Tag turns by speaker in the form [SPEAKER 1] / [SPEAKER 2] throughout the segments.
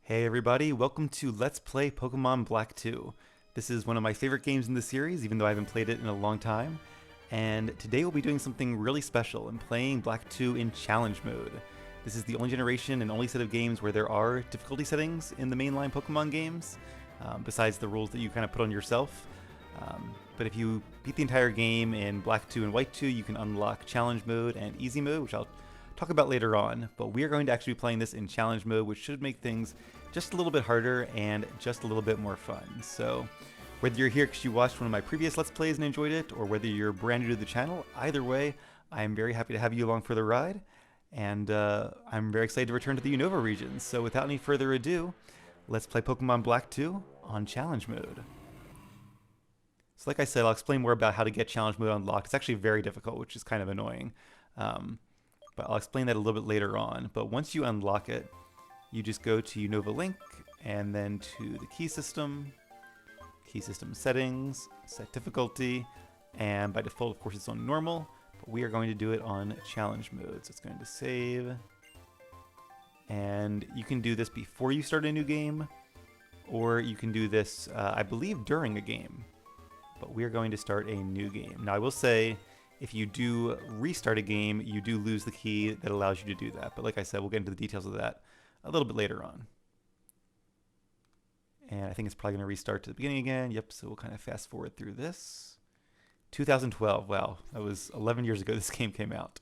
[SPEAKER 1] Hey everybody, welcome to Let's Play Pokemon Black 2. This is one of my favorite games in the series, even though I haven't played it in a long time. And today we'll be doing something really special and playing Black 2 in Challenge Mode. This is the only generation and only set of games where there are difficulty settings in the mainline Pokemon games, besides the rules that you kind of put on yourself. But if you beat the entire game in Black 2 and White 2, you can unlock Challenge Mode and Easy Mode, which I'll talk about later on. But we are going to actually be playing this in Challenge Mode, which should make things just a little bit harder and just a little bit more fun. So whether you're here because you watched one of my previous Let's Plays and enjoyed it, or whether you're brand new to the channel, either way, I'm very happy to have you along for the ride. And I'm very excited to return to the Unova region. So without any further ado, let's play Pokemon Black 2 on Challenge Mode. So like I said, I'll explain more about how to get Challenge Mode unlocked. It's actually very difficult, which is kind of annoying. But I'll explain that a little bit later on. But once you unlock it, you just go to Unova Link, and then to the key system settings, set difficulty, and by default, of course, it's on normal, but we are going to do it on challenge mode. So it's going to save, and you can do this before you start a new game, or you can do this, I believe, during a game, but we are going to start a new game. Now, I will say, if you do restart a game, you do lose the key that allows you to do that, but like I said, we'll get into the details of that a little bit later on. And I think it's probably going to restart to the beginning again. Yep, so we'll kind of fast forward through this. 2012, wow, that was 11 years ago this game came out.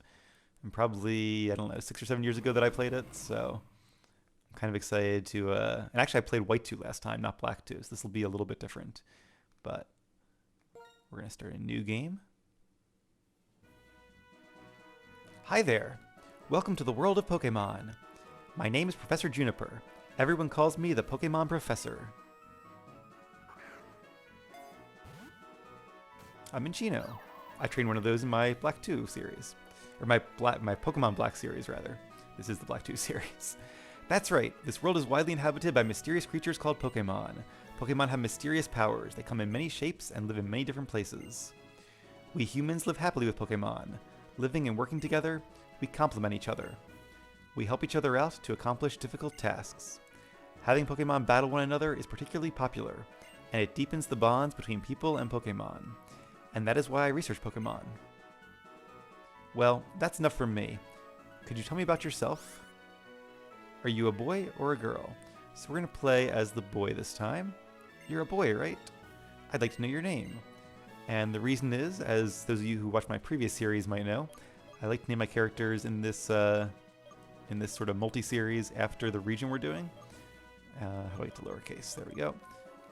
[SPEAKER 1] And probably, I don't know, 6 or 7 years ago that I played it, so I'm kind of excited to, and actually I played White 2 last time, not Black 2, so this will be a little bit different. But we're going to start a new game. Hi there, welcome to the world of Pokemon. My name is Professor Juniper. Everyone calls me the Pokemon Professor. I'm Minchino. I trained one of those in my Black 2 series. Or my Pokemon Black series, rather. This is the Black 2 series. That's right, this world is widely inhabited by mysterious creatures called Pokemon. Pokemon have mysterious powers. They come in many shapes and live in many different places. We humans live happily with Pokemon. Living and working together, we complement each other. We help each other out to accomplish difficult tasks. Having Pokemon battle one another is particularly popular, and it deepens the bonds between people and Pokemon. And that is why I research Pokemon. Well, that's enough from me. Could you tell me about yourself? Are you a boy or a girl? So we're going to play as the boy this time. You're a boy, right? I'd like to know your name. And the reason is, as those of you who watched my previous series might know, I like to name my characters in this sort of multi-series after the region we're doing. How do I get to lowercase? There we go.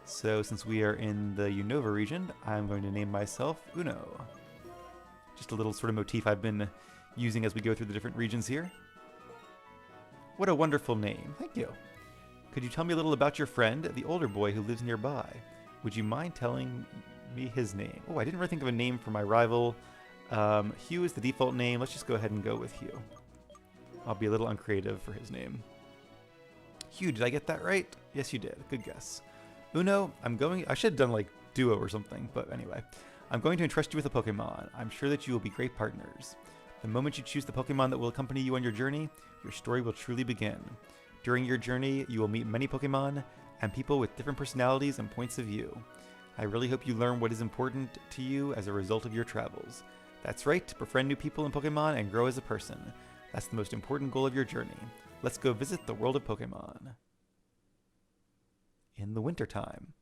[SPEAKER 1] So since we are in the Unova region, I'm going to name myself Uno. Just a little sort of motif I've been using as we go through the different regions here. What a wonderful name. Thank you. Could you tell me a little about your friend, the older boy who lives nearby? Would you mind telling me his name? Oh, I didn't really think of a name for my rival. Hugh is the default name. Let's just go ahead and go with Hugh. I'll be a little uncreative for his name. Hugh, did I get that right? Yes, you did. Good guess. Uno, I should have done like duo or something, but anyway. I'm going to entrust you with a Pokemon. I'm sure that you will be great partners. The moment you choose the Pokemon that will accompany you on your journey, your story will truly begin. During your journey, you will meet many Pokemon and people with different personalities and points of view. I really hope you learn what is important to you as a result of your travels. That's right, befriend new people in Pokemon and grow as a person. That's the most important goal of your journey. Let's go visit the world of Pokemon. In the wintertime.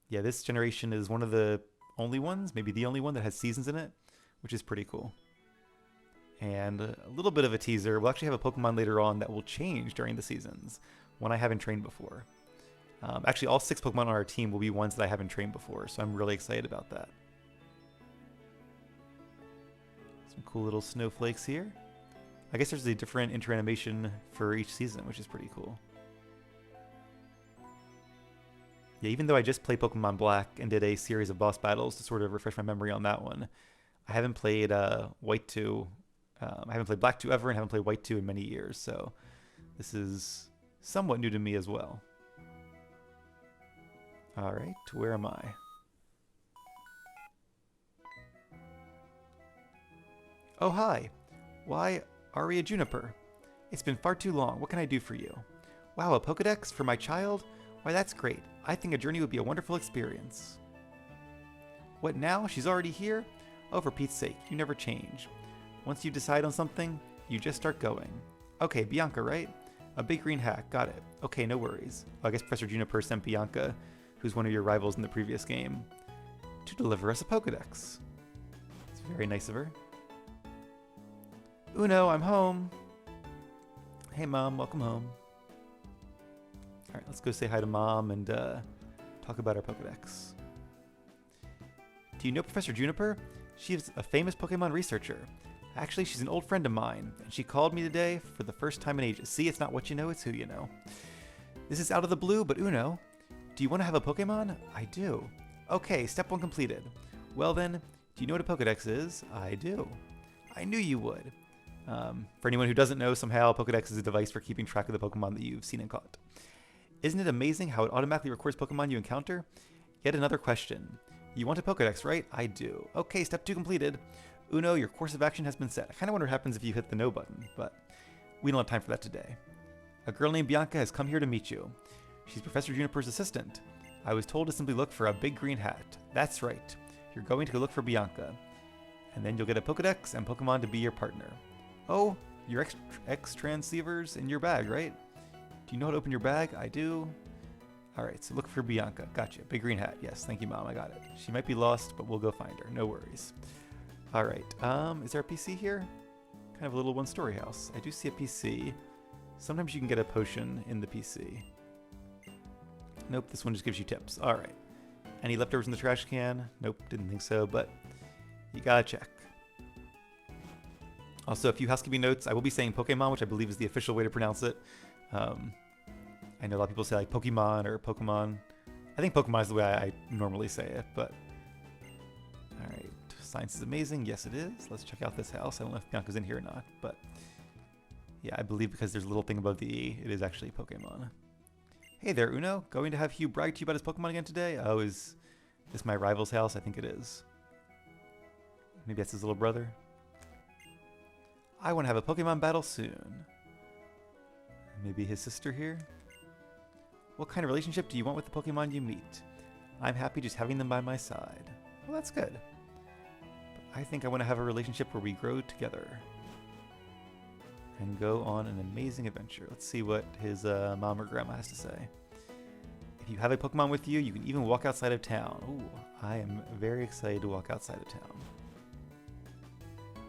[SPEAKER 1] Yeah, this generation is one of the only ones, maybe the only one that has seasons in it, which is pretty cool. And a little bit of a teaser, we'll actually have a Pokemon later on that will change during the seasons, one I haven't trained before. Actually, all 6 Pokemon on our team will be ones that I haven't trained before, so I'm really excited about that. Some cool little snowflakes here. I guess there's a different inter-animation for each season, which is pretty cool. Yeah, even though I just played Pokemon Black and did a series of boss battles to sort of refresh my memory on that one, I haven't played White 2. I haven't played Black 2 ever and haven't played White 2 in many years, so this is somewhat new to me as well. Alright, where am I? Oh, hi! Why, Aria Juniper. It's been far too long. What can I do for you? Wow, a Pokedex for my child? Why, that's great. I think a journey would be a wonderful experience. What now? She's already here? Oh, for Pete's sake, you never change. Once you decide on something, you just start going. Okay, Bianca, right? A big green hat, got it. Okay, no worries. I guess Professor Juniper sent Bianca, who's one of your rivals in the previous game, to deliver us a Pokedex. It's very nice of her. Uno, I'm home. Hey, Mom, welcome home. All right, let's go say hi to Mom and talk about our Pokedex. Do you know Professor Juniper? She's a famous Pokemon researcher. Actually, she's an old friend of mine, and she called me today for the first time in ages. See, it's not what you know, it's who you know. This is out of the blue, but Uno, do you want to have a Pokemon? I do. Okay, step 1 completed. Well then, do you know what a Pokedex is? I do. I knew you would. For anyone who doesn't know, somehow a Pokedex is a device for keeping track of the Pokemon that you've seen and caught. Isn't it amazing how it automatically records Pokemon you encounter? Yet another question. You want a Pokedex, right? I do. Okay, step 2 completed. Uno, your course of action has been set. I kind of wonder what happens if you hit the no button, but we don't have time for that today. A girl named Bianca has come here to meet you. She's Professor Juniper's assistant. I was told to simply look for a big green hat. That's right. You're going to go look for Bianca. And then you'll get a Pokedex and Pokemon to be your partner. Oh, your X transceivers in your bag, right? Do you know how to open your bag? I do. Alright, so look for Bianca. Gotcha. Big green hat. Yes, thank you, Mom. I got it. She might be lost, but we'll go find her. No worries. Alright, is there a PC here? Kind of a little one-story house. I do see a PC. Sometimes you can get a potion in the PC. Nope, this one just gives you tips. Alright. Any leftovers in the trash can? Nope, didn't think so, but you gotta check. Also, a few housekeeping notes. I will be saying Pokemon, which I believe is the official way to pronounce it. I know a lot of people say like Pokemon or Pokemon. I think Pokemon is the way I normally say it, but... Alright, science is amazing. Yes, it is. Let's check out this house. I don't know if Bianca's in here or not, but... Yeah, I believe because there's a little thing above the E, it is actually Pokemon. Hey there, Uno. Going to have Hugh brag to you about his Pokemon again today? Oh, is this my rival's house? I think it is. Maybe that's his little brother. I want to have a Pokemon battle soon. Maybe his sister here? What kind of relationship do you want with the Pokemon you meet? I'm happy just having them by my side. Well, that's good. But I think I want to have a relationship where we grow together and go on an amazing adventure. Let's see what his mom or grandma has to say. If you have a Pokemon with you, you can even walk outside of town. Ooh, I am very excited to walk outside of town.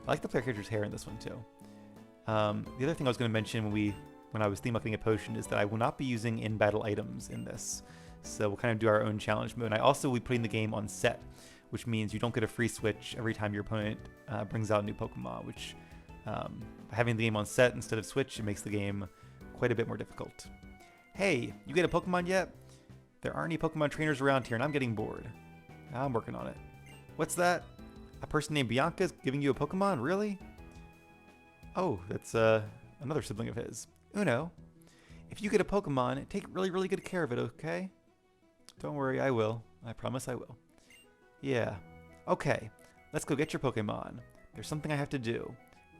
[SPEAKER 1] I like the player character's hair in this one too. The other thing I was going to mention when I was thinking about getting a potion is that I will not be using in-battle items in this. So we'll kind of do our own challenge mode. And I also will be putting the game on set, which means you don't get a free switch every time your opponent brings out a new Pokemon, which by having the game on set instead of switch, it makes the game quite a bit more difficult. Hey, you get a Pokemon yet? There aren't any Pokemon trainers around here and I'm getting bored. I'm working on it. What's that? A person named Bianca is giving you a Pokemon? Really? Oh, that's another sibling of his. Uno, if you get a Pokemon, take really, really good care of it, okay? Don't worry, I will. I promise I will. Yeah. Okay, let's go get your Pokemon. There's something I have to do.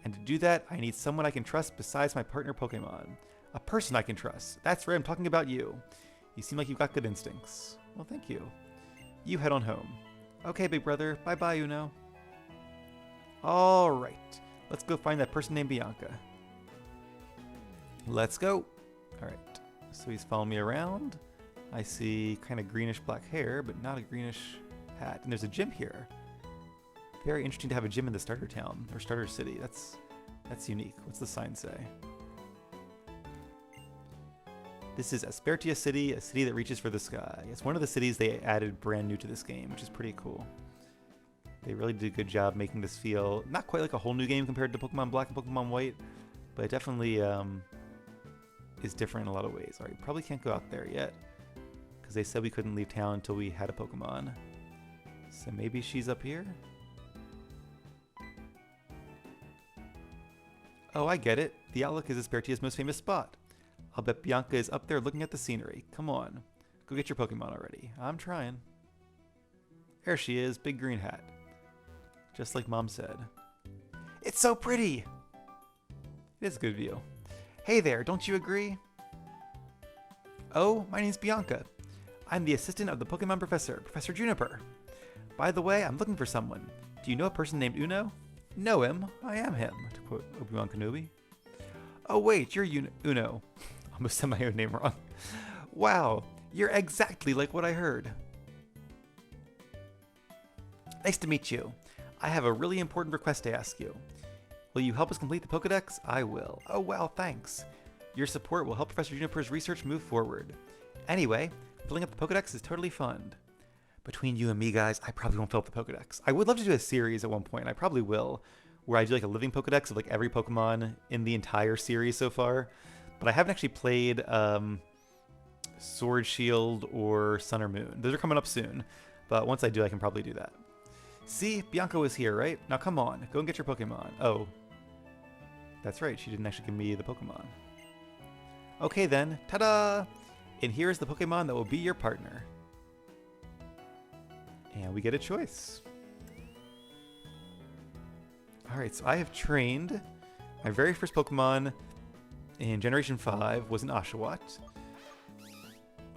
[SPEAKER 1] And to do that, I need someone I can trust besides my partner Pokemon. A person I can trust. That's right, I'm talking about you. You seem like you've got good instincts. Well, thank you. You head on home. Okay, big brother. Bye-bye, Uno. Alright, let's go find that person named Bianca. Let's go. Alright, so he's following me around. I see kind of greenish black hair, but not a greenish hat. And there's a gym here. Very interesting to have a gym in the starter town, or starter city. That's unique. What's the sign say? This is Aspertia City, a city that reaches for the sky. It's one of the cities they added brand new to this game, which is pretty cool. They really did a good job making this feel not quite like a whole new game compared to Pokemon Black and Pokemon White, but it definitely is different in a lot of ways. Alright, probably can't go out there yet, because they said we couldn't leave town until we had a Pokemon. So maybe she's up here? Oh, I get it. The Outlook is Aspertia's most famous spot. I'll bet Bianca is up there looking at the scenery. Come on. Go get your Pokemon already. I'm trying. There she is, big green hat. Just like Mom said. It's so pretty! It is a good view. Hey there, don't you agree? Oh, my name's Bianca. I'm the assistant of the Pokemon professor, Professor Juniper. By the way, I'm looking for someone. Do you know a person named Uno? Know him? I am him, to quote Obi-Wan Kenobi. Oh wait, you're Uno. Almost said my own name wrong. Wow, you're exactly like what I heard. Nice to meet you. I have a really important request to ask you. Will you help us complete the Pokedex? I will. Oh wow, thanks. Your support will help Professor Juniper's research move forward. Anyway, filling up the Pokedex is totally fun. Between you and me, guys, I probably won't fill up the Pokedex. I would love to do a series at one point, and I probably will, where I do like a living Pokedex of like every Pokemon in the entire series so far. But I haven't actually played Sword, Shield, or Sun or Moon. Those are coming up soon, but once I do, I can probably do that. See, Bianca was here, right? Now come on, go and get your Pokemon. Oh, that's right, she didn't actually give me the Pokemon. Okay then, ta-da! And here's the Pokemon that will be your partner. And we get a choice. Alright, so I have trained. My very first Pokemon in Generation 5 was an Oshawott.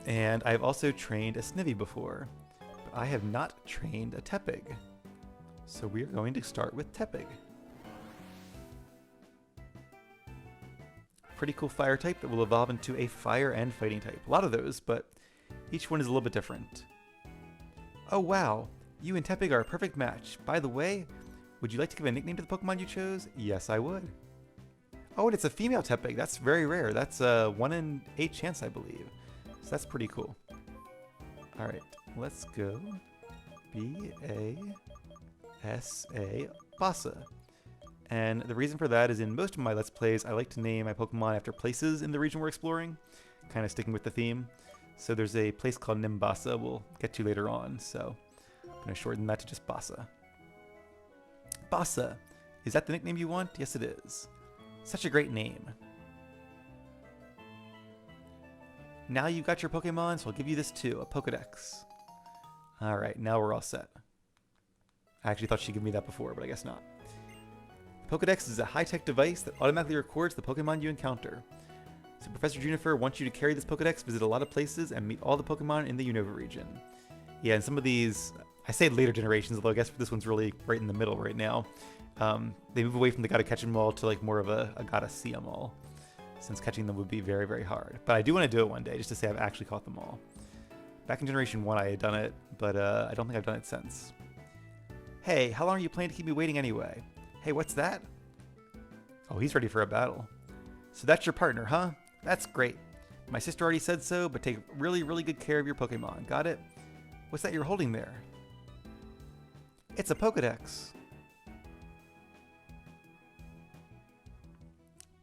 [SPEAKER 1] And I've also trained a Snivy before. But I have not trained a Tepig. So we are going to start with Tepig. Pretty cool fire type that will evolve into a fire and fighting type. A lot of those, but each one is a little bit different. Oh wow, you and Tepig are a perfect match. By the way, would you like to give a nickname to the Pokemon you chose? Yes, I would. Oh, and it's a female Tepig. That's very rare. That's a 1 in 8 chance, I believe. So that's pretty cool. Alright, let's go. B-A-S-A, Bassa. And the reason for that is in most of my Let's Plays, I like to name my Pokemon after places in the region we're exploring, kind of sticking with the theme. So there's a place called Nimbasa we'll get to later on, so I'm going to shorten that to just Bassa. Bassa, is that the nickname you want? Yes, it is. Such a great name. Now you've got your Pokemon, so I'll give you this too, a Pokedex. Alright, now we're all set. I actually thought she'd give me that before, but I guess not. The Pokedex is a high-tech device that automatically records the Pokemon you encounter. So Professor Juniper wants you to carry this Pokedex, visit a lot of places, and meet all the Pokemon in the Unova region. Yeah, and some of these, I say later generations, although I guess this one's really right in the middle right now. They move away from the gotta catch 'em all to like more of a gotta see 'em all, since catching them would be very, very hard. But I do want to do it one day, just to say I've actually caught them all. Back in Generation 1 I had done it, but I don't think I've done it since. Hey, how long are you planning to keep me waiting anyway? Hey, what's that? Oh, he's ready for a battle. So that's your partner, huh? That's great. My sister already said so, but take really, really good care of your Pokemon. Got it? What's that you're holding there? It's a Pokedex.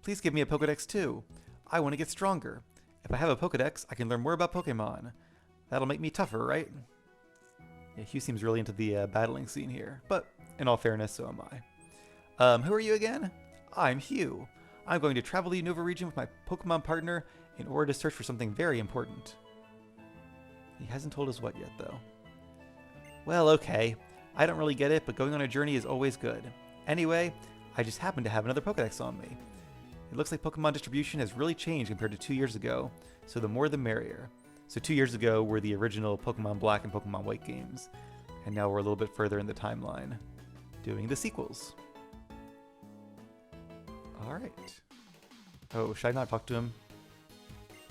[SPEAKER 1] Please give me a Pokedex too. I want to get stronger. If I have a Pokedex, I can learn more about Pokemon. That'll make me tougher, right? Yeah, Hugh seems really into the battling scene here, but in all fairness, so am I. Who are you again? I'm Hugh. I'm going to travel the Unova region with my Pokemon partner in order to search for something very important. He hasn't told us what yet, though. Well, okay. I don't really get it, but going on a journey is always good. Anyway, I just happen to have another Pokedex on me. It looks like Pokemon distribution has really changed compared to 2 years ago, so the more the merrier. So 2 years ago were the original Pokemon Black and Pokemon White games, and now we're a little bit further in the timeline, doing the sequels. Alright. Oh, should I not talk to him?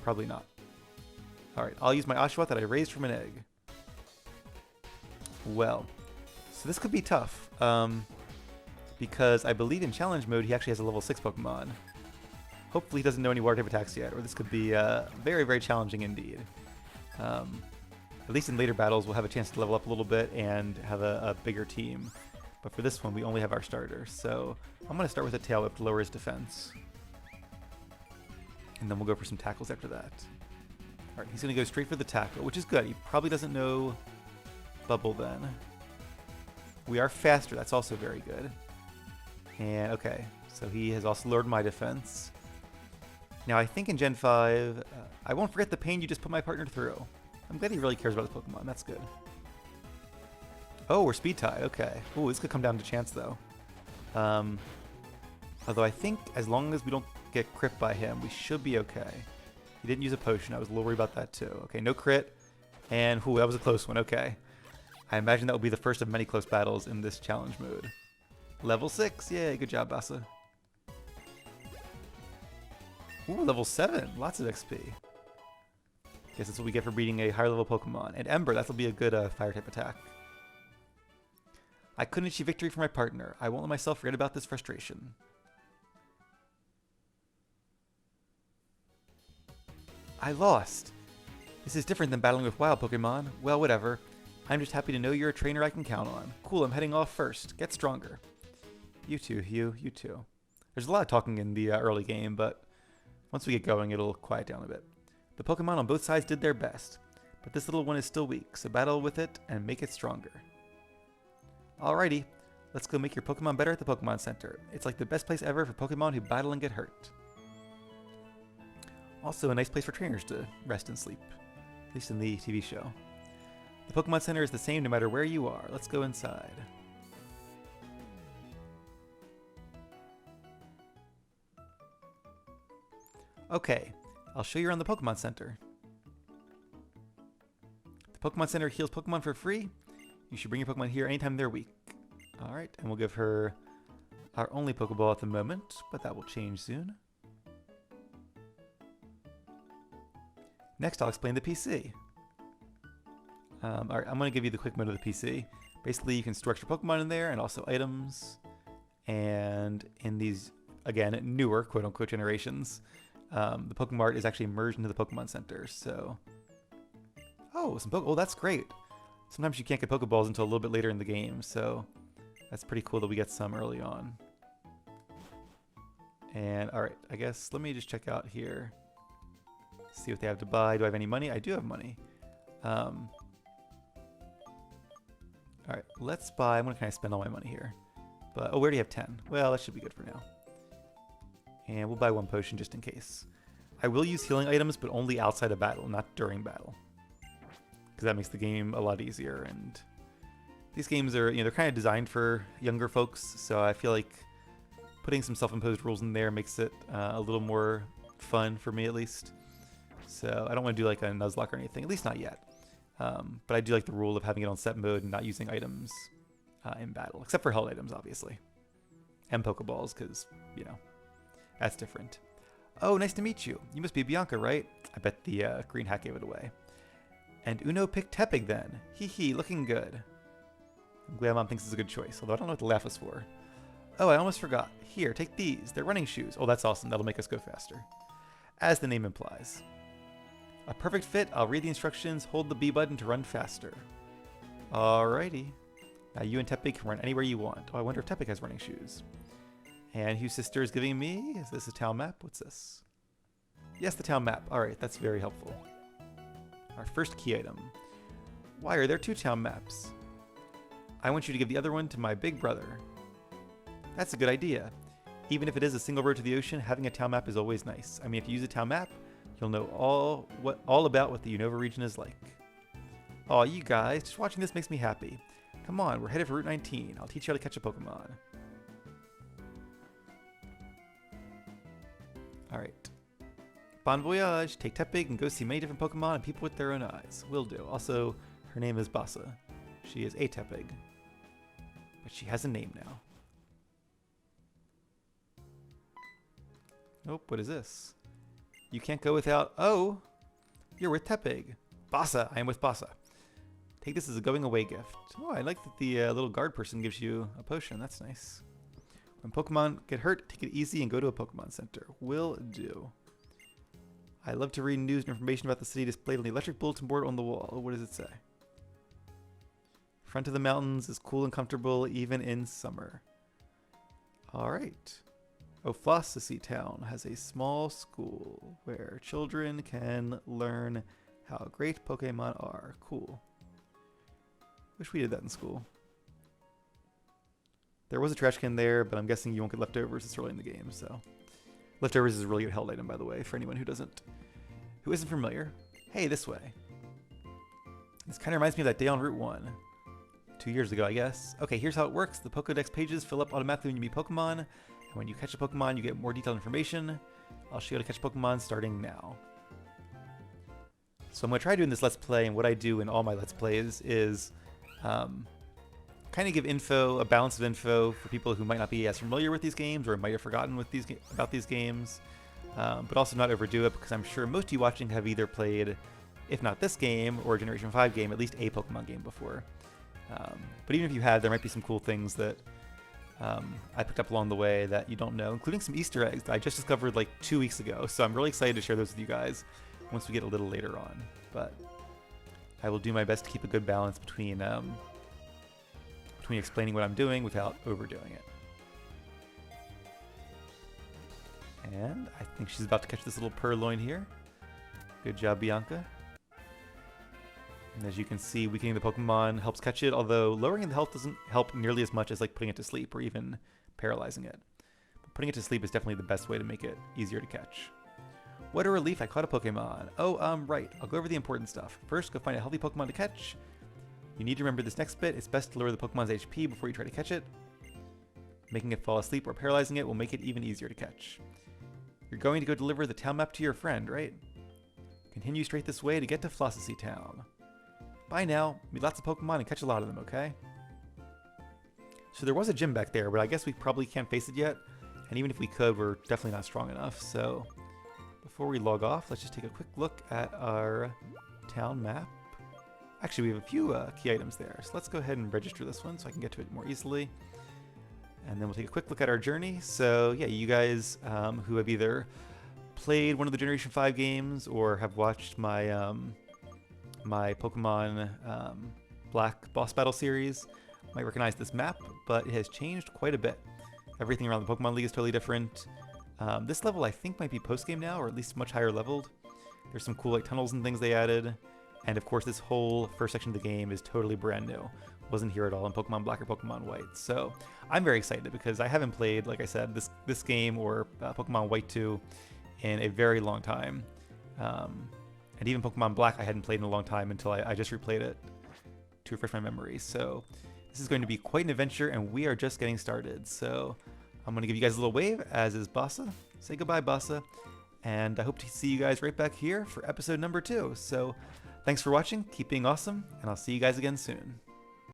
[SPEAKER 1] Probably not. Alright, I'll use my Oshawott that I raised from an egg. Well, so this could be tough, because I believe in challenge mode he actually has a level 6 Pokemon. Hopefully he doesn't know any water type attacks yet, or this could be very, very challenging indeed. At least in later battles we'll have a chance to level up a little bit and have a bigger team. But for this one we only have our starter, so I'm going to start with a Tail Whip to lower his defense. And then we'll go for some tackles after that. Alright, he's going to go straight for the tackle, which is good. He probably doesn't know Bubble then. We are faster, that's also very good. And okay, so he has also lowered my defense. Now I think in Gen 5, I won't forget the pain you just put my partner through. I'm glad he really cares about his Pokemon, that's good. Oh, we're speed tie, okay. Ooh, this could come down to chance though. Although I think as long as we don't get crit by him, we should be okay. He didn't use a potion. I was a little worried about that too. Okay, no crit. And, whew, that was a close one. Okay. I imagine that will be the first of many close battles in this challenge mode. Level 6. Yay, good job, Bassa. Ooh, level 7. Lots of XP. Guess that's what we get for beating a higher level Pokemon. And Ember, that'll be a good fire type attack. I couldn't achieve victory for my partner. I won't let myself forget about this frustration. I lost. This is different than battling with wild Pokemon. Well, whatever. I'm just happy to know you're a trainer I can count on. Cool, I'm heading off first. Get stronger. You too, Hugh. You too. There's a lot of talking in the early game, but once we get going, it'll quiet down a bit. The Pokemon on both sides did their best, but this little one is still weak, so battle with it and make it stronger. Alrighty, let's go make your Pokemon better at the Pokemon Center. It's like the best place ever for Pokemon who battle and get hurt. Also a nice place for trainers to rest and sleep, at least in the TV show. The Pokemon Center is the same no matter where you are. Let's go inside. Okay, I'll show you around the Pokemon Center. The Pokemon Center heals Pokemon for free. You should bring your Pokemon here anytime they're weak. Alright, and we'll give her our only Pokeball at the moment, but that will change soon. Next, I'll explain the PC. Alright, I'm going to give you the quick mode of the PC. Basically, you can store extra Pokemon in there and also items. And in these, again, newer quote-unquote generations, the Pokemon Art is actually merged into the Pokemon Center. So, oh, that's great. Sometimes you can't get Pokeballs until a little bit later in the game, so that's pretty cool that we get some early on. And alright, I guess let me just check out here. See what they have to buy. Do I have any money? I do have money. Alright, let's buy. I'm going to kind of spend all my money here. But, oh, we already have 10. Well, that should be good for now. And we'll buy one potion just in case. I will use healing items, but only outside of battle, not during battle. Because that makes the game a lot easier. And these games are, they're kind of designed for younger folks. So I feel like putting some self-imposed rules in there makes it a little more fun for me, at least. So I don't want to do like a Nuzlocke or anything, at least not yet. But I do like the rule of having it on set mode and not using items in battle, except for held items, obviously. And Pokeballs, because, that's different. Oh, nice to meet you. You must be Bianca, right? I bet the green hat gave it away. And Uno picked Tepig then. Hee hee, looking good. I'm glad Mom thinks it's a good choice, although I don't know what the laugh is for. Oh, I almost forgot. Here, take these. They're running shoes. Oh, that's awesome. That'll make us go faster. As the name implies. A perfect fit. I'll read the instructions. Hold the B button to run faster. Alrighty. Now you and Tepig can run anywhere you want. Oh, I wonder if Tepig has running shoes. And Hugh's sister is giving me... Is this a town map? What's this? Yes, the town map. Alright, that's very helpful. Our first key item. Why are there 2 town maps? I want you to give the other one to my big brother. That's a good idea. Even if it is a single road to the ocean, having a town map is always nice. I mean, if you use a town map, you'll know all about what the Unova region is like. Aw, you guys, just watching this makes me happy. Come on, we're headed for Route 19. I'll teach you how to catch a Pokemon. Alright. Bon voyage! Take Tepig and go see many different Pokemon and people with their own eyes. Will do. Also, her name is Bassa. She is a Tepig. But she has a name now. Nope, what is this? You can't go without... Oh! You're with Tepig. Bassa! I am with Bassa. Take this as a going away gift. Oh, I like that the little guard person gives you a potion. That's nice. When Pokemon get hurt, take it easy and go to a Pokemon Center. Will do. I love to read news and information about the city displayed on the electric bulletin board on the wall. Oh, what does it say? Front of the mountains is cool and comfortable even in summer. Alright. Ophlossy Town has a small school where children can learn how great Pokemon are. Cool. Wish we did that in school. There was a trash can there, but I'm guessing you won't get leftovers this early in the game, so. Leftovers is a really good held item, by the way, for anyone who isn't familiar. Hey, this way. This kind of reminds me of that day on Route 1. 2 years ago, I guess. Okay, here's how it works. The Pokedex pages fill up automatically when you meet Pokemon, and when you catch a Pokemon, you get more detailed information. I'll show you how to catch Pokemon starting now. So I'm going to try doing this Let's Play, and what I do in all my Let's Plays is kind of give info, a balance of info for people who might not be as familiar with these games or might have forgotten about these games, but also not overdo it, because I'm sure most of you watching have either played, if not this game or a Generation 5 game, at least a Pokemon game before. But even if you have, there might be some cool things that I picked up along the way that you don't know, including some Easter eggs that I just discovered like 2 weeks ago. So I'm really excited to share those with you guys once we get a little later on. But I will do my best to keep a good balance between explaining what I'm doing without overdoing it. And I think she's about to catch this little purloin here. Good job, Bianca. And as you can see, weakening the Pokemon helps catch it, although lowering the health doesn't help nearly as much as like putting it to sleep or even paralyzing it. But putting it to sleep is definitely the best way to make it easier to catch. What a relief, I caught a Pokemon. Oh, right, I'll go over the important stuff. First, go find a healthy Pokemon to catch. You need to remember this next bit. It's best to lower the Pokemon's HP before you try to catch it. Making it fall asleep or paralyzing it will make it even easier to catch. You're going to go deliver the town map to your friend, right? Continue straight this way to get to Flossacy Town. Bye now. Meet lots of Pokemon and catch a lot of them, okay? So there was a gym back there, but I guess we probably can't face it yet. And even if we could, we're definitely not strong enough. So before we log off, let's just take a quick look at our town map. Actually, we have a few key items there. So let's go ahead and register this one so I can get to it more easily. And then we'll take a quick look at our journey. So yeah, you guys who have either played one of the Generation 5 games or have watched my my Pokemon Black boss battle series might recognize this map, but it has changed quite a bit. Everything around the Pokemon League is totally different. This level I think might be post-game now, or at least much higher leveled. There's some cool like tunnels and things they added. And of course this whole first section of the game is totally brand new. Wasn't here at all in Pokemon Black or Pokemon White. So I'm very excited because I haven't played, like I said, this game or Pokemon White 2 in a very long time. And even Pokemon Black I hadn't played in a long time until I just replayed it to refresh my memory. So this is going to be quite an adventure, and we are just getting started. So I'm going to give you guys a little wave, as is Bassa. Say goodbye, Bassa. And I hope to see you guys right back here for episode number 2. So thanks for watching, keep being awesome, and I'll see you guys again soon.